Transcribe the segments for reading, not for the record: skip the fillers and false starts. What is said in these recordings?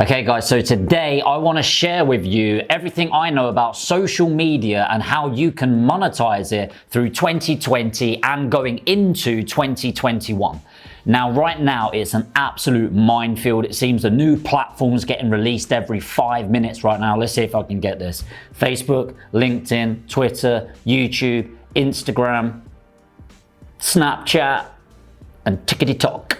Okay guys, so today I want to share with you everything I know about social media and how you can monetize it through 2020 and going into 2021. Now, right now, it's an absolute minefield. It seems the new platforms getting released every 5 minutes right now. Let's see if I can get this. Facebook, LinkedIn, Twitter, YouTube, Instagram, Snapchat, and TikTok.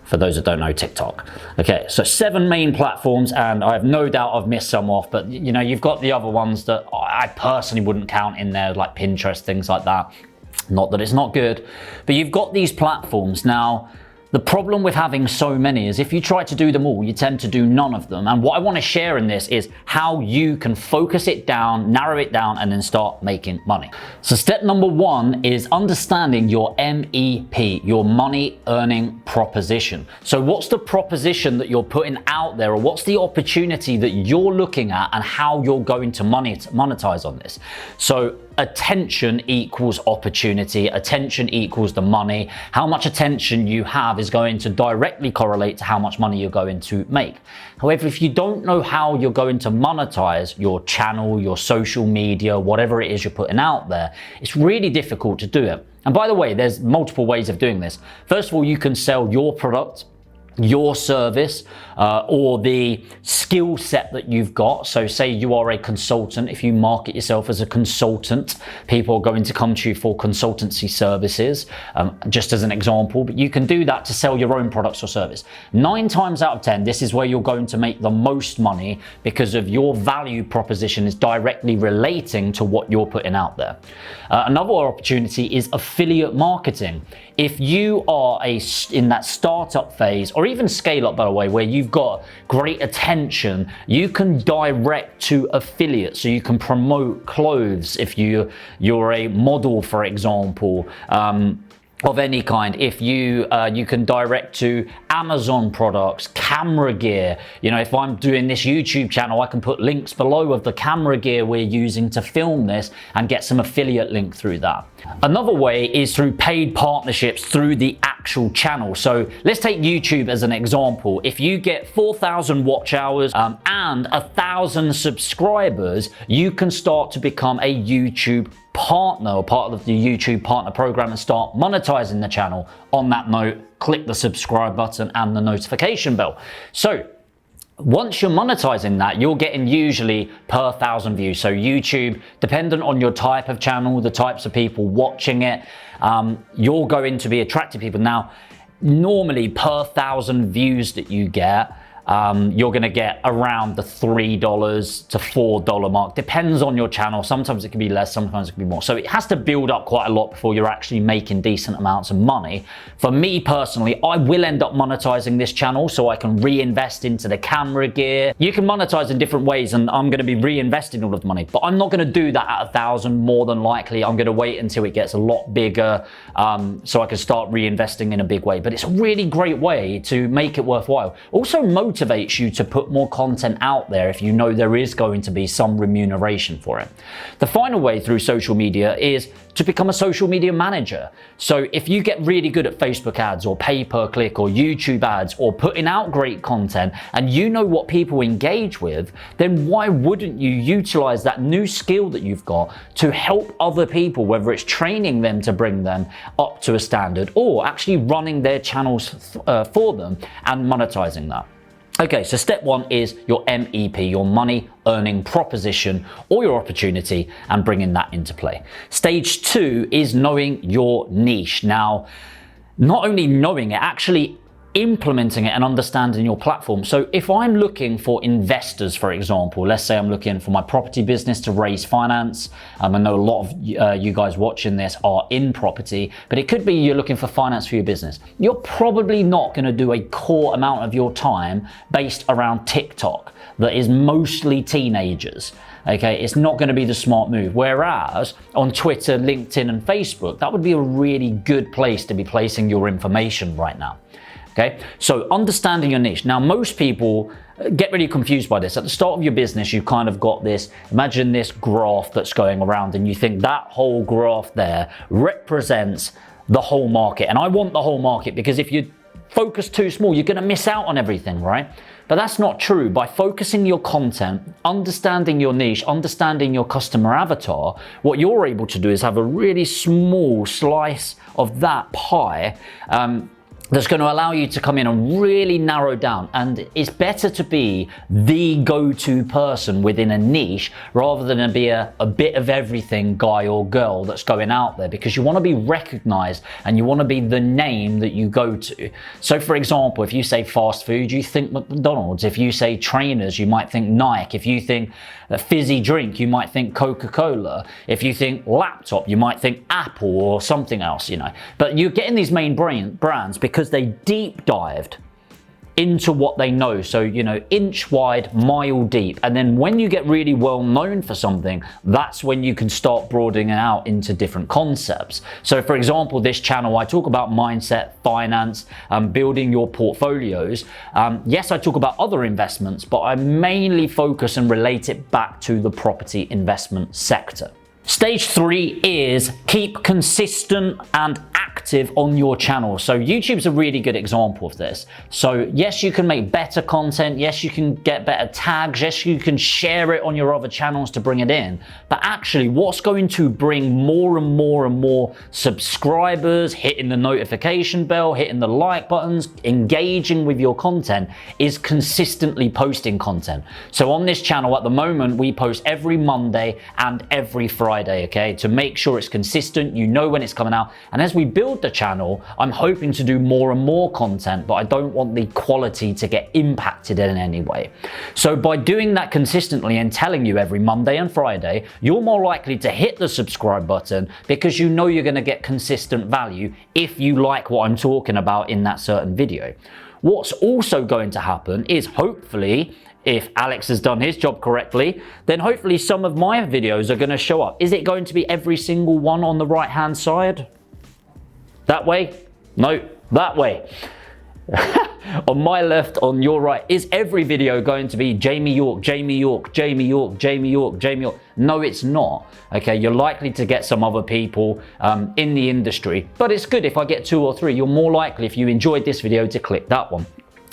For those that don't know TikTok. Okay, so 7 main platforms, and I have no doubt I've missed some off, but you know, you've got the other ones that I personally wouldn't count in there, like Pinterest, things like that. Not that it's not good, but you've got these platforms. Now, the problem with having so many is if you try to do them all, you tend to do none of them. And what I want to share in this is how you can focus it down, narrow it down, and then start making money. So step number 1 is understanding your MEP, your money earning proposition. So what's the proposition that you're putting out there, or what's the opportunity that you're looking at and how you're going to monetize on this? So attention equals opportunity, attention equals the money. How much attention you have is going to directly correlate to how much money you're going to make. However, if you don't know how you're going to monetize your channel, your social media, whatever it is you're putting out there, it's really difficult to do it. And by the way, there's multiple ways of doing this. First of all, you can sell your product, your service, or the skill set that you've got. So say you are a consultant. If you market yourself as a consultant, people are going to come to you for consultancy services, just as an example, but you can do that to sell your own products or service. 9 times out of 10, this is where you're going to make the most money because of your value proposition is directly relating to what you're putting out there. Another opportunity is affiliate marketing. If you are in that startup phase, or even scale up, by the way, where you've got great attention, you can direct to affiliates. So you can promote clothes if you're a model, for example, of any kind. If you can direct to Amazon products, camera gear. You know, if I'm doing this YouTube channel, I can put links below of the camera gear we're using to film this and get some affiliate link through that. Another way is through paid partnerships through the actual channel. So let's take YouTube as an example. If you get 4,000 watch hours and 1,000 subscribers, you can start to become a YouTube partner or part of the YouTube partner program and start monetizing the channel. On that note, click the subscribe button and the notification bell. So once you're monetizing that, you're getting usually per 1,000 views. So YouTube, dependent on your type of channel, the types of people watching it, you're going to be attracting people. Now, normally per 1,000 views that you get, you're going to get around the $3 to $4 mark. Depends on your channel. Sometimes it can be less, sometimes it can be more. So it has to build up quite a lot before you're actually making decent amounts of money. For me personally, I will end up monetizing this channel so I can reinvest into the camera gear. You can monetize in different ways, and I'm going to be reinvesting all of the money, but I'm not going to do that at 1,000 more than likely. I'm going to wait until it gets a lot bigger so I can start reinvesting in a big way. But it's a really great way to make it worthwhile. Also motivates you to put more content out there if you know there is going to be some remuneration for it. The final way through social media is to become a social media manager. So if you get really good at Facebook ads or pay-per-click or YouTube ads or putting out great content and you know what people engage with, then why wouldn't you utilize that new skill that you've got to help other people, whether it's training them to bring them up to a standard or actually running their channels for them and monetizing that. Okay, so step 1 is your MEP, your money earning proposition or your opportunity, and bringing that into play. Stage 2 is knowing your niche. Now, not only knowing it, actually implementing it and understanding your platform. So if I'm looking for investors, for example, let's say I'm looking for my property business to raise finance. I know a lot of you guys watching this are in property, but it could be you're looking for finance for your business. You're probably not going to do a core amount of your time based around TikTok that is mostly teenagers. Okay, it's not going to be the smart move. Whereas on Twitter, LinkedIn, and Facebook, that would be a really good place to be placing your information right now. Okay, so understanding your niche. Now, most people get really confused by this. At the start of your business, you've kind of got this, imagine this graph that's going around, and you think that whole graph there represents the whole market. And I want the whole market, because if you focus too small, you're going to miss out on everything, right? But that's not true. By focusing your content, understanding your niche, understanding your customer avatar, what you're able to do is have a really small slice of that pie that's going to allow you to come in and really narrow down. And it's better to be the go-to person within a niche rather than be a bit of everything guy or girl that's going out there, because you want to be recognized and you want to be the name that you go to. So for example, if you say fast food, you think McDonald's. If you say trainers, you might think Nike. If you think a fizzy drink, you might think Coca-Cola. If you think laptop, you might think Apple or something else, you know. But you're getting these main brands because they deep dived into what they know. So, you know, inch wide, mile deep. And then when you get really well known for something, that's when you can start broadening out into different concepts. So for example, this channel, I talk about mindset, finance, building your portfolios. Yes, I talk about other investments, but I mainly focus and relate it back to the property investment sector. Stage 3 is keep consistent and active on your channel. So YouTube's a really good example of this. So yes, you can make better content. Yes, you can get better tags. Yes, you can share it on your other channels to bring it in. But actually, what's going to bring more and more and more subscribers, hitting the notification bell, hitting the like buttons, engaging with your content is consistently posting content. So on this channel at the moment, we post every Monday and every Friday. Okay, to make sure it's consistent, you know when it's coming out. And as we build the channel, I'm hoping to do more and more content, but I don't want the quality to get impacted in any way. So by doing that consistently and telling you every Monday and Friday, you're more likely to hit the subscribe button because you know you're going to get consistent value if you like what I'm talking about in that certain video. What's also going to happen is, hopefully, if Alex has done his job correctly, then hopefully some of my videos are going to show up. Is it going to be every single one on the right hand side? That way? No, that way. On my left, on your right. Is every video going to be Jamie York, Jamie York, Jamie York, Jamie York, Jamie York? No, it's not. Okay, you're likely to get some other people in the industry, but it's good if I get 2 or 3. You're more likely, if you enjoyed this video, to click that one.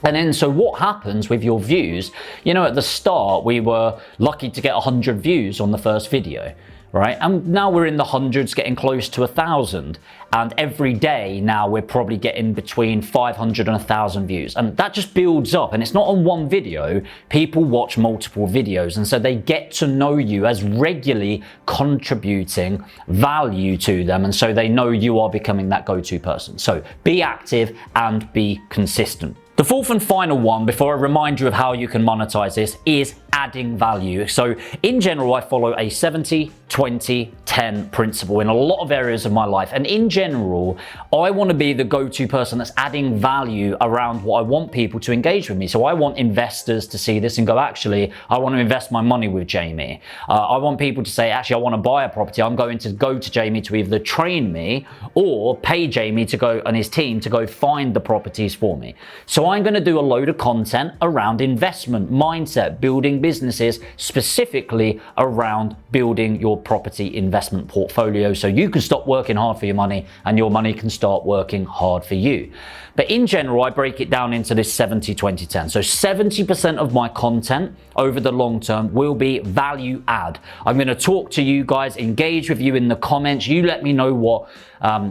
And then, so what happens with your views? You know, at the start, we were lucky to get 100 views on the first video, right? And now we're in the hundreds, getting close to 1,000. And every day now we're probably getting between 500 and 1,000 views. And that just builds up. And it's not on one video. People watch multiple videos. And so they get to know you as regularly contributing value to them. And so they know you are becoming that go-to person. So be active and be consistent. The fourth and final one, before I remind you of how you can monetize this, is adding value. So in general, I follow a 70-20-10 principle in a lot of areas of my life. And in general, I want to be the go-to person that's adding value around what I want people to engage with me. So I want investors to see this and go, actually, I want to invest my money with Jamie. I want people to say, actually, I want to buy a property. I'm going to go to Jamie to either train me or pay Jamie to go, and his team, to go find the properties for me. So I'm going to do a load of content around investment, mindset, building businesses, specifically around building your property investment portfolio so you can stop working hard for your money and your money can start working hard for you. But in general, I break it down into this 70-20-10. So 70% of my content over the long term will be value add. I'm going to talk to you guys, engage with you in the comments. You let me know what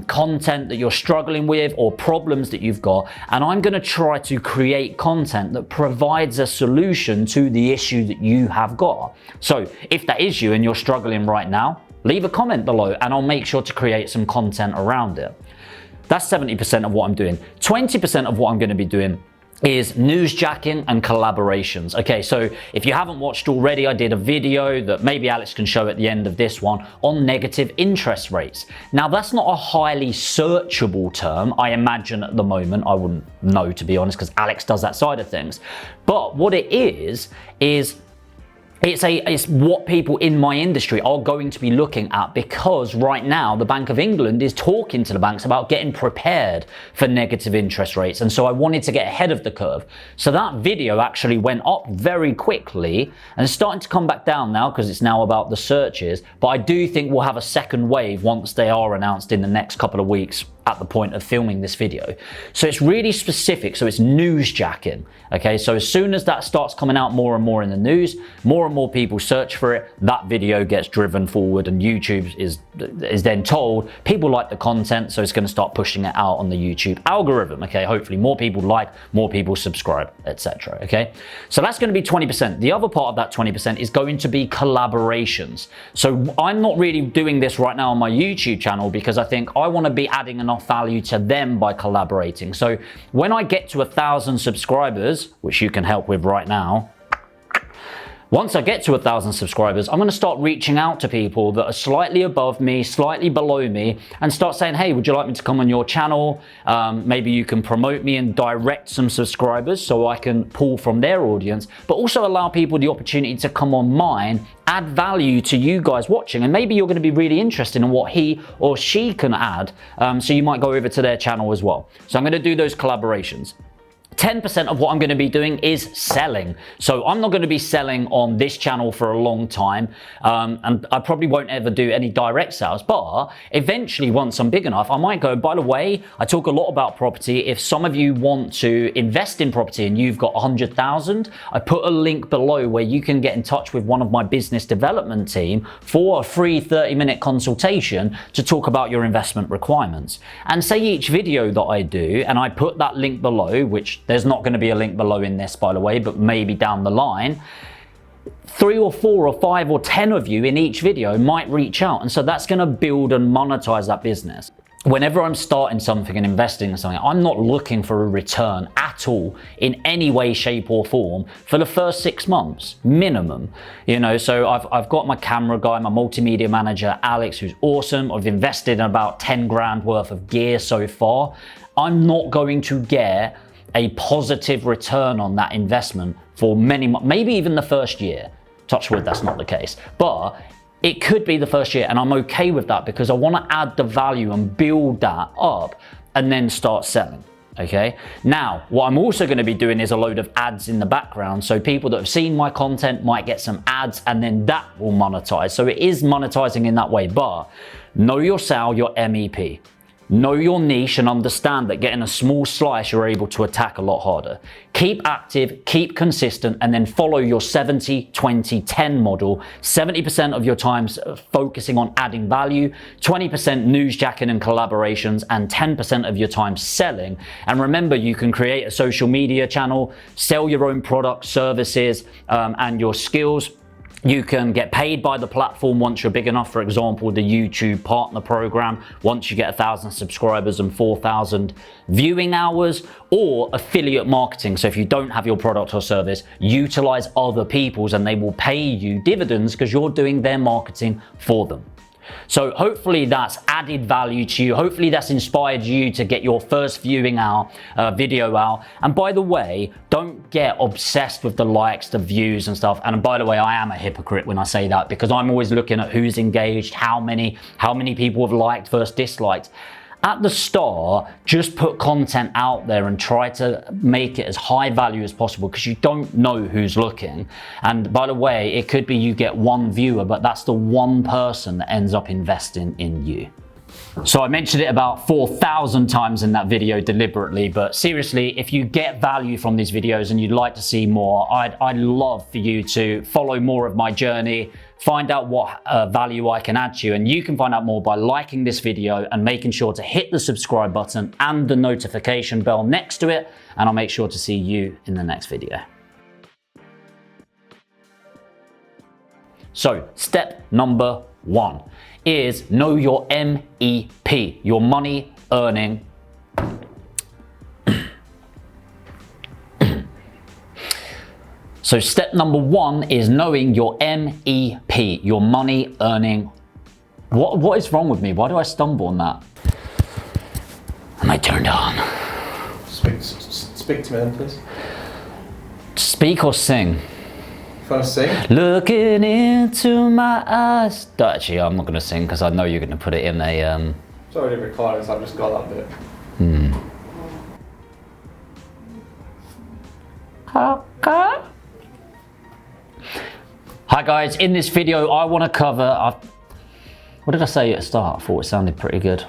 content that you're struggling with or problems that you've got. And I'm going to try to create content that provides a solution to the issue that you have got. So if that is you and you're struggling right now, leave a comment below and I'll make sure to create some content around it. That's 70% of what I'm doing. 20% of what I'm going to be doing is newsjacking and collaborations. Okay, so if you haven't watched already, I did a video that maybe Alex can show at the end of this one on negative interest rates. Now, that's not a highly searchable term, I imagine at the moment. I wouldn't know, to be honest, because Alex does that side of things. But what it is it's what people in my industry are going to be looking at, because right now the Bank of England is talking to the banks about getting prepared for negative interest rates. And so I wanted to get ahead of the curve. So that video actually went up very quickly and it's starting to come back down now because it's now about the searches. But I do think we'll have a second wave once they are announced in the next couple of weeks at the point of filming this video. So it's really specific, so it's newsjacking. Okay, so as soon as that starts coming out more and more in the news, more and more people search for it, that video gets driven forward, and YouTube is then told people like the content, so it's going to start pushing it out on the YouTube algorithm. Okay, hopefully more people like, more people subscribe, etc. Okay, so that's going to be 20%. The other part of that 20% is going to be collaborations. So I'm not really doing this right now on my YouTube channel because I think I want to be adding enough value to them by collaborating. So when I get to 1,000 subscribers, which you can help with right now, once I get to 1,000 subscribers, I'm going to start reaching out to people that are slightly above me, slightly below me, and start saying, hey, would you like me to come on your channel? Maybe you can promote me and direct some subscribers so I can pull from their audience, but also allow people the opportunity to come on mine, add value to you guys watching, and maybe you're going to be really interested in what he or she can add, so you might go over to their channel as well. So I'm going to do those collaborations. 10% of what I'm going to be doing is selling. So I'm not going to be selling on this channel for a long time, and I probably won't ever do any direct sales, but eventually once I'm big enough, I might go, by the way, I talk a lot about property. If some of you want to invest in property and you've got 100,000, I put a link below where you can get in touch with one of my business development team for a free 30-minute consultation to talk about your investment requirements. And say each video that I do, and I put that link below, which there's not going to be a link below in this, by the way, but maybe down the line, 3 or 4 or 5 or 10 of you in each video might reach out. And so that's going to build and monetize that business. Whenever I'm starting something and investing in something, I'm not looking for a return at all in any way, shape or form for the first 6 months minimum. You know, so I've got my camera guy, my multimedia manager, Alex, who's awesome. I've invested in about 10 grand worth of gear so far. I'm not going to get a positive return on that investment for many, maybe even the first year. Touch wood, that's not the case. But it could be the first year, and I'm okay with that because I want to add the value and build that up and then start selling. Okay. Now, what I'm also going to be doing is a load of ads in the background. So people that have seen my content might get some ads, and then that will monetize. So it is monetizing in that way, but know your sale, your MEP. Know your niche and understand that getting a small slice, you're able to attack a lot harder. Keep active, keep consistent, and then follow your 70-20-10 model. 70% of your time focusing on adding value, 20% newsjacking and collaborations, and 10% of your time selling. And remember, you can create a social media channel, sell your own products, services, and your skills. You can get paid by the platform once you're big enough. For example, the YouTube partner program, once you get 1,000 subscribers and 4,000 viewing hours, or affiliate marketing. So if you don't have your product or service, utilize other people's and they will pay you dividends because you're doing their marketing for them. So hopefully that's added value to you. Hopefully that's inspired you to get your first viewing out, video out. And by the way, don't get obsessed with the likes, the views and stuff. And by the way, I am a hypocrite when I say that because I'm always looking at who's engaged, how many people have liked versus disliked. At the start, just put content out there and try to make it as high value as possible because you don't know who's looking. And by the way, it could be you get one viewer, but that's the one person that ends up investing in you. So I mentioned it about 4,000 times in that video deliberately, but seriously, if you get value from these videos and you'd like to see more, I'd love for you to follow more of my journey, find out what value I can add to you, and you can find out more by liking this video and making sure to hit the subscribe button and the notification bell next to it, and I'll make sure to see you in the next video. So step number 1 is know your MEP, your money earning. So step number 1 is knowing your MEP, your money earning. What is wrong with me? Why do I stumble on that? Am I turned on? Speak to me then, please. Speak or sing? You want to sing? Looking into my eyes. Actually, I'm not going to sing because I know you're going to put it in a... It's already recorded, so I've just got that bit. Okay. Hi guys, in this video I want to cover... what did I say at the start? I thought it sounded pretty good.